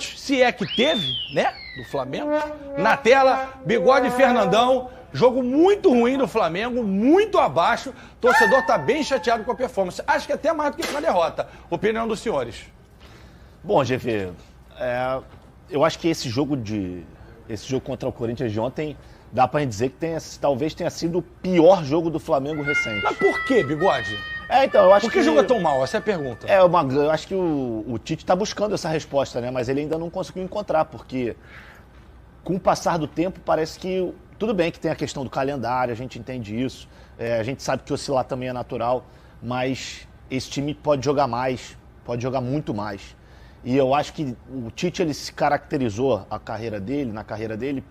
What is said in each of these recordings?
se é que teve, né, do Flamengo. Na tela, Bigode e Fernandão, jogo muito ruim do Flamengo, muito abaixo. O torcedor tá bem chateado com a performance. Acho que até mais do que com a derrota. Opinião dos senhores. Bom, GV, eu acho que esse jogo contra o Corinthians de ontem, dá pra gente dizer que talvez tenha sido o pior jogo do Flamengo recente. Mas por quê, Bigode? Então, eu acho Por que joga tão mal? Essa é a pergunta. Eu acho que o Tite está buscando essa resposta, né? Mas ele ainda não conseguiu encontrar, porque com o passar do tempo parece que, tudo bem que tem a questão do calendário, a gente entende isso, a gente sabe que oscilar também é natural, mas esse time pode jogar mais, pode jogar muito mais. E eu acho que o Tite, ele se caracterizou na carreira dele,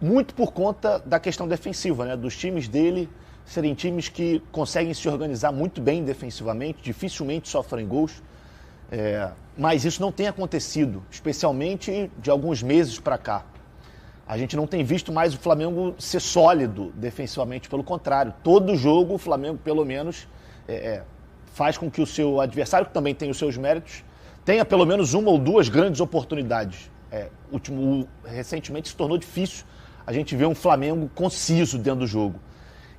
muito por conta da questão defensiva, né? Dos times dele serem times que conseguem se organizar muito bem defensivamente, dificilmente sofrem gols, mas isso não tem acontecido, especialmente de alguns meses para cá. A gente não tem visto mais o Flamengo ser sólido defensivamente, pelo contrário. Todo jogo o Flamengo, pelo menos, faz com que o seu adversário, que também tem os seus méritos, tenha pelo menos uma ou duas grandes oportunidades. Recentemente se tornou difícil a gente ver um Flamengo conciso dentro do jogo.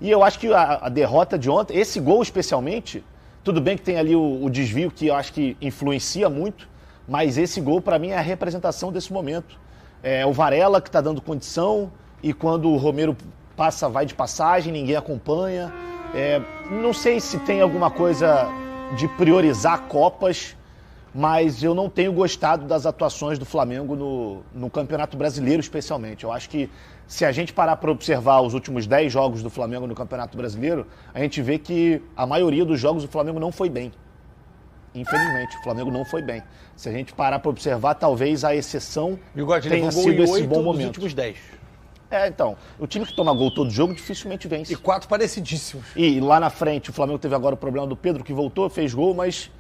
E eu acho que a derrota de ontem, esse gol especialmente, tudo bem que tem ali o desvio que eu acho que influencia muito, mas esse gol para mim é a representação desse momento. É o Varela que está dando condição e quando o Romero vai de passagem, ninguém acompanha. Não sei se tem alguma coisa de priorizar Copas, mas eu não tenho gostado das atuações do Flamengo no Campeonato Brasileiro, especialmente. Eu acho que se a gente parar para observar os últimos 10 jogos do Flamengo no Campeonato Brasileiro, a gente vê que a maioria dos jogos o Flamengo não foi bem. Infelizmente, o Flamengo não foi bem. Se a gente parar para observar, talvez a exceção tenha sido esse bom momento. Nos últimos 10. Então, o time que toma gol todo jogo dificilmente vence. E 4 parecidíssimos. E lá na frente, o Flamengo teve agora o problema do Pedro, que voltou, fez gol, mas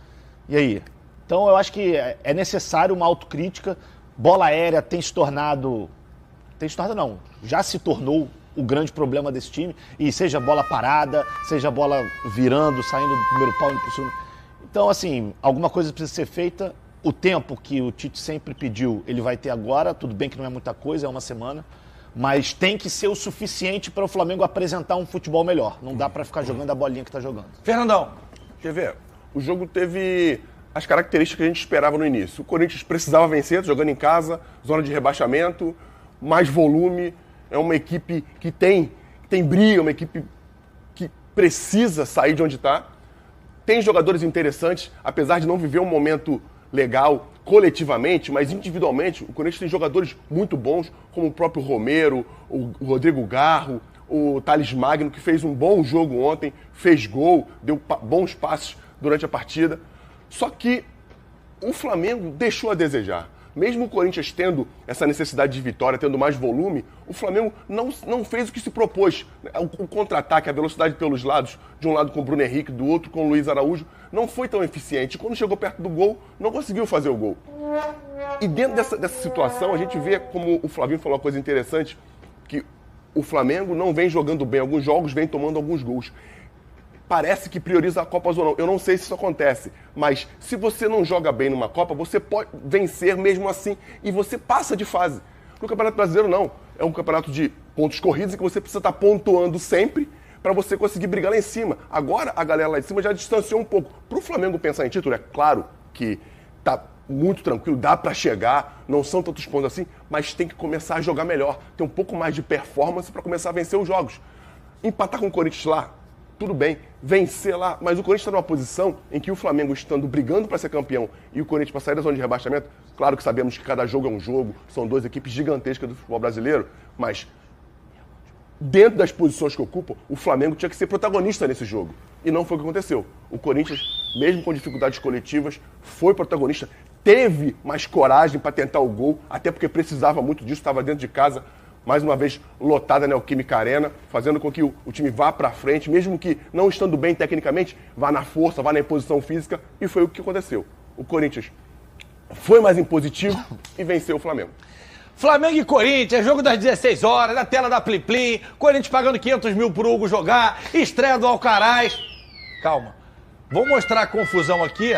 e aí? Então eu acho que é necessário uma autocrítica. Bola aérea já se tornou o grande problema desse time. E seja bola parada, seja bola virando, saindo do primeiro pau, indo pro segundo. Então, assim, alguma coisa precisa ser feita. O tempo que o Tite sempre pediu, ele vai ter agora. Tudo bem que não é muita coisa, é uma semana. Mas tem que ser o suficiente para o Flamengo apresentar um futebol melhor. Não dá para ficar jogando a bolinha que está jogando. Fernandão. Quer ver? O jogo teve as características que a gente esperava no início. O Corinthians precisava vencer, jogando em casa, zona de rebaixamento, mais volume. É uma equipe que tem briga, uma equipe que precisa sair de onde está. Tem jogadores interessantes, apesar de não viver um momento legal coletivamente, mas individualmente, o Corinthians tem jogadores muito bons, como o próprio Romero, o Rodrigo Garro, o Thales Magno, que fez um bom jogo ontem, fez gol, deu bons passes durante a partida. Só que o Flamengo deixou a desejar. Mesmo o Corinthians tendo essa necessidade de vitória, tendo mais volume, o Flamengo não fez o que se propôs. O contra-ataque, a velocidade pelos lados, de um lado com o Bruno Henrique, do outro com o Luiz Araújo, não foi tão eficiente. Quando chegou perto do gol, não conseguiu fazer o gol. E dentro dessa situação, a gente vê, como o Flavinho falou uma coisa interessante, que o Flamengo não vem jogando bem. Alguns jogos vem tomando alguns gols. Parece que prioriza a Copa ou não. Eu não sei se isso acontece, mas se você não joga bem numa Copa, você pode vencer mesmo assim e você passa de fase. No Campeonato Brasileiro, não. É um campeonato de pontos corridos em que você precisa estar pontuando sempre para você conseguir brigar lá em cima. Agora, a galera lá em cima já distanciou um pouco. Para o Flamengo pensar em título, é claro que tá muito tranquilo, dá para chegar, não são tantos pontos assim, mas tem que começar a jogar melhor, ter um pouco mais de performance para começar a vencer os jogos. Empatar com o Corinthians lá, tudo bem, vencer lá, mas o Corinthians está numa posição em que o Flamengo estando brigando para ser campeão e o Corinthians para sair da zona de rebaixamento, claro que sabemos que cada jogo é um jogo, são duas equipes gigantescas do futebol brasileiro, mas dentro das posições que ocupam, o Flamengo tinha que ser protagonista nesse jogo. E não foi o que aconteceu. O Corinthians, mesmo com dificuldades coletivas, foi protagonista, teve mais coragem para tentar o gol, até porque precisava muito disso, estava dentro de casa, mais uma vez lotada na Neoquímica Arena, fazendo com que o time vá para frente, mesmo que não estando bem tecnicamente, vá na força, vá na imposição física, e foi o que aconteceu. O Corinthians foi mais impositivo e venceu o Flamengo. Flamengo e Corinthians, jogo das 16 horas, na tela da Plim Plim, Corinthians pagando 500 mil pro Hugo jogar, estreia do Alcaraz. Calma, vou mostrar a confusão aqui,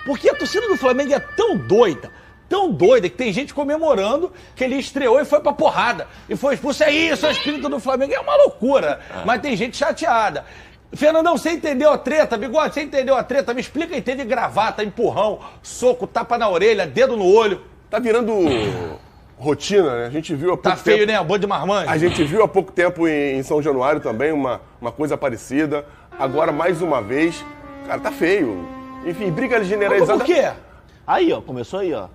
porque a torcida do Flamengo é tão doida, tão doida que tem gente comemorando que ele estreou e foi pra porrada. E foi expulso. É isso, é o espírito do Flamengo. É uma loucura. Mas tem gente chateada. Fernandão, você entendeu a treta? Bigode, você entendeu a treta? Me explica aí. Teve gravata, empurrão, soco, tapa na orelha, dedo no olho. Tá virando rotina, né? A gente viu há pouco Tá feio, tempo, né? Boi de marmanjo. A gente viu há pouco tempo em São Januário também uma coisa parecida. Agora, mais uma vez, cara, tá feio. Enfim, briga Mas generalizada. por quê? Aí, ó, começou aí, ó.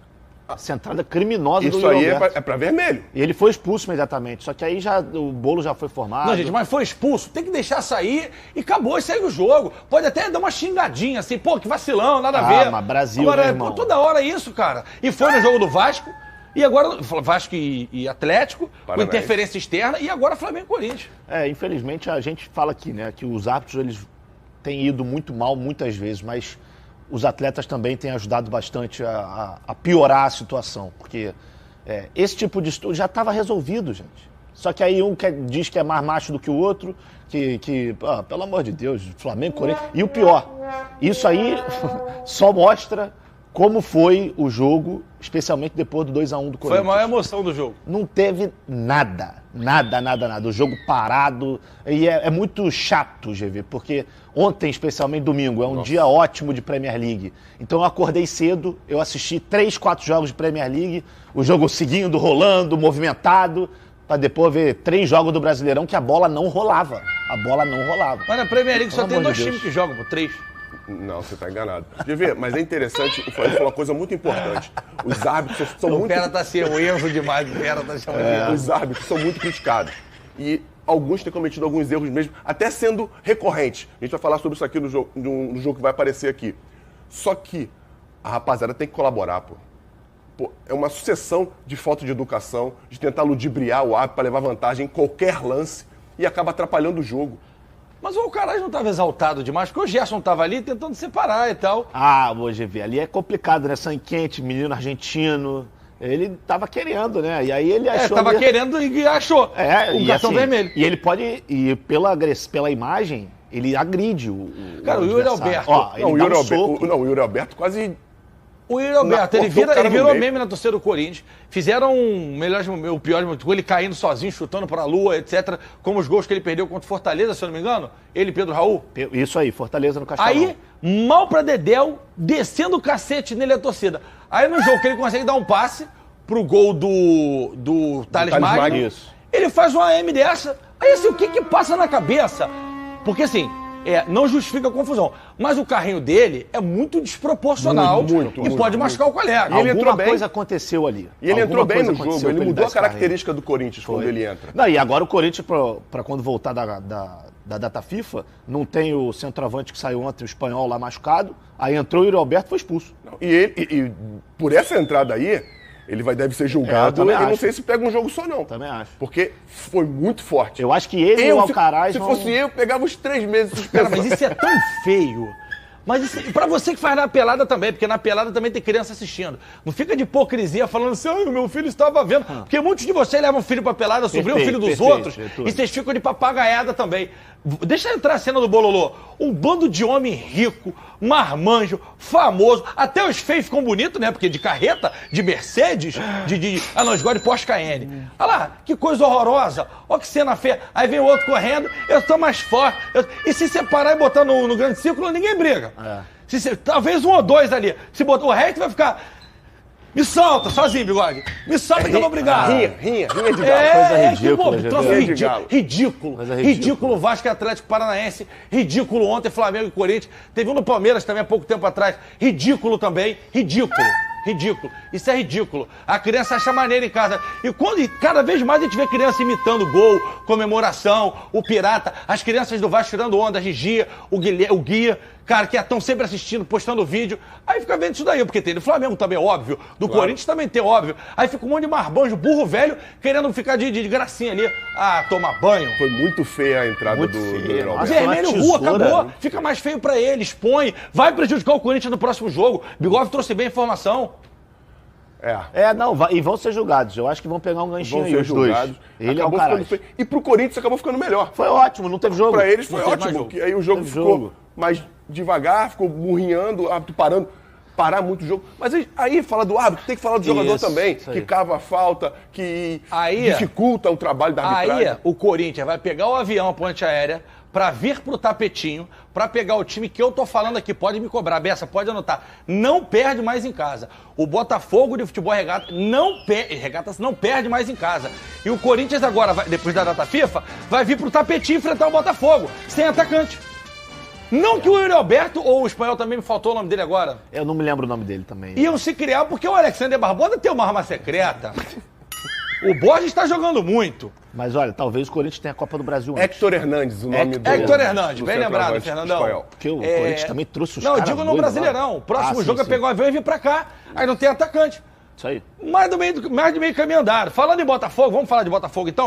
Essa entrada criminosa do Isso aí Yuri Alberto. é pra vermelho. E ele foi expulso imediatamente. Só que aí já o bolo já foi formado. Não, gente, mas foi expulso. Tem que deixar sair e acabou e segue o jogo. Pode até dar uma xingadinha assim, pô, que vacilão, nada a ver. Mas Brasil, agora, né, irmão? pô, toda hora é isso, cara. E foi no jogo do Vasco. E agora, Vasco e Atlético, Parabéns. com interferência externa. E agora Flamengo e Corinthians. Infelizmente a gente fala aqui, né, que os árbitros eles têm ido muito mal muitas vezes, mas os atletas também têm ajudado bastante a piorar a situação, porque esse tipo de estudo já estava resolvido, gente. Só que aí um diz que é mais macho do que o outro, pelo amor de Deus, Flamengo, Corinthians. E o pior, isso aí só mostra como foi o jogo, especialmente depois do 2-1 do Corinthians. Foi a maior emoção do jogo. Não teve nada. O jogo parado. E é muito chato, GV, porque ontem, especialmente domingo, é um dia ótimo de Premier League. Então eu acordei cedo, eu assisti 3, 4 jogos de Premier League, o jogo seguindo, rolando, movimentado, para depois ver 3 jogos do Brasileirão que a bola não rolava. Mas na Premier League só Pelo tem amor 2 de times Deus. que jogam, pô, 3. Não, você tá enganado. Quer ver? Mas é interessante, o Flamengo falou uma coisa muito importante. Os árbitros são O muito... Pera tá assim, o erro demais, o Pera tá chamando. Os árbitros são muito criticados. E alguns têm cometido alguns erros mesmo, até sendo recorrentes. A gente vai falar sobre isso aqui no jogo que vai aparecer aqui. Só que a rapaziada tem que colaborar, pô. É uma sucessão de falta de educação, de tentar ludibriar o árbitro para levar vantagem em qualquer lance e acaba atrapalhando o jogo. Mas o Alcaraz não estava exaltado demais, porque o Gerson estava ali tentando separar e tal. O GV, ali é complicado, né? Sangue quente, menino argentino. Ele tava querendo, né? E aí ele achou... Tava querendo e achou o cartão vermelho. E ele pode... E pela imagem, ele agride o Cara, o Yuri Alberto... O Yuri Alberto quase... O Yuri Alberto, ele virou meme na torcida do Corinthians. Fizeram o pior, ele caindo sozinho, chutando pra lua, etc. Como os gols que ele perdeu contra o Fortaleza, se eu não me engano. Ele e Pedro Raul. Isso aí, Fortaleza no Castelão. Aí, mal pra Dedéu, descendo o cacete nele a torcida. Aí no jogo que ele consegue dar um passe pro gol do Thales Magno, isso. ele faz uma AM dessa. Aí assim, o que passa na cabeça? Porque assim... não justifica a confusão. Mas o carrinho dele é muito desproporcional e pode machucar o colega. E ele entrou bem. Coisa aconteceu ali. E ele entrou bem no jogo. Ele mudou a característica do Corinthians quando ele entra. Não, e agora o Corinthians, para quando voltar da data FIFA, não tem o centroavante que saiu ontem, o espanhol lá machucado. Aí entrou o Yuri Alberto e foi expulso. E por essa entrada aí, ele deve ser julgado. Eu não sei se pega um jogo só, não. Também acho. Porque foi muito forte. Eu acho que ele e o Alcaraz Se fosse eu, pegava os 3 meses de suspensão. Cara, mas isso é tão feio. Mas isso, pra você que faz na pelada também, porque na pelada também tem criança assistindo. Não fica de hipocrisia falando assim, o meu filho estava vendo. Porque muitos de vocês levam o filho pra pelada, sobrinho o filho dos outros, e vocês ficam de papagaiada também. Deixa eu entrar a cena do Bololô. Um bando de homem rico, marmanjo, famoso. Até os feios ficam bonitos, né? Porque de carreta, de Mercedes, nós gostamos de Porsche Cayenne. Olha lá, que coisa horrorosa. Olha que cena feia. Aí vem o outro correndo, eu tô mais forte. E se separar e botar no grande círculo, ninguém briga. Talvez 1 ou 2 ali. Se botar o resto, vai ficar... Me solta, sozinho, Bigode. Me solta que eu vou brigar. Rinha de galo. Coisa ridícula, ridículo. Ridículo Vasco e Atlético Paranaense. Ridículo ontem Flamengo e Corinthians. Teve um no Palmeiras também há pouco tempo atrás. Ridículo também. Ridículo. Isso é ridículo. A criança acha maneiro em casa. E cada vez mais a gente vê criança imitando gol, comemoração, o pirata, as crianças do Vasco tirando onda, Gigia, o Guia, cara, que estão sempre assistindo, postando vídeo. Aí fica vendo isso daí, porque tem do Flamengo também, óbvio. Do Corinthians também tem, óbvio. Aí fica um monte de marbanjo, burro velho, querendo ficar de gracinha ali. Tomar banho. Foi muito feia a entrada do Alberto. Vermelho, rua, acabou. Fica mais feio pra ele, expõe. Vai prejudicar o Corinthians no próximo jogo. Bigode trouxe bem a informação. E vão ser julgados. Eu acho que vão pegar um ganchinho aí, os dois. Ele é o Alcaraz. E pro Corinthians acabou ficando melhor. Foi ótimo, não teve jogo. Pra eles foi ótimo, que aí o jogo ficou mais devagar, ficou murrinhando, parando parar muito o jogo. Mas aí fala do árbitro, tem que falar do jogador também, que cava a falta, que dificulta o trabalho da arbitragem. Aí o Corinthians vai pegar o avião, a ponte aérea, pra vir pro tapetinho, pra pegar o time que eu tô falando aqui. Pode me cobrar, Bessa, pode anotar. Não perde mais em casa. O Botafogo de futebol regatas não perde mais em casa. E o Corinthians agora, depois da data FIFA, vai vir pro tapetinho enfrentar o Botafogo, sem atacante. Não que o Yuri Alberto, ou o espanhol também me faltou o nome dele agora. Eu não me lembro o nome dele também. Iam se criar porque o Alexander Barbosa tem uma arma secreta. O Borges está jogando muito. Mas olha, talvez o Corinthians tenha a Copa do Brasil antes. Héctor Hernandes, o nome do... Héctor Hernandes, bem lembrado, Fernandão. Espanhol. Porque o Corinthians também trouxe os caras. caras. Não, digo no Brasileirão. O próximo jogo é pegar o avião e vir pra cá. Aí não tem atacante. Isso aí. Mais de meio caminho andado. Falando em Botafogo, vamos falar de Botafogo então?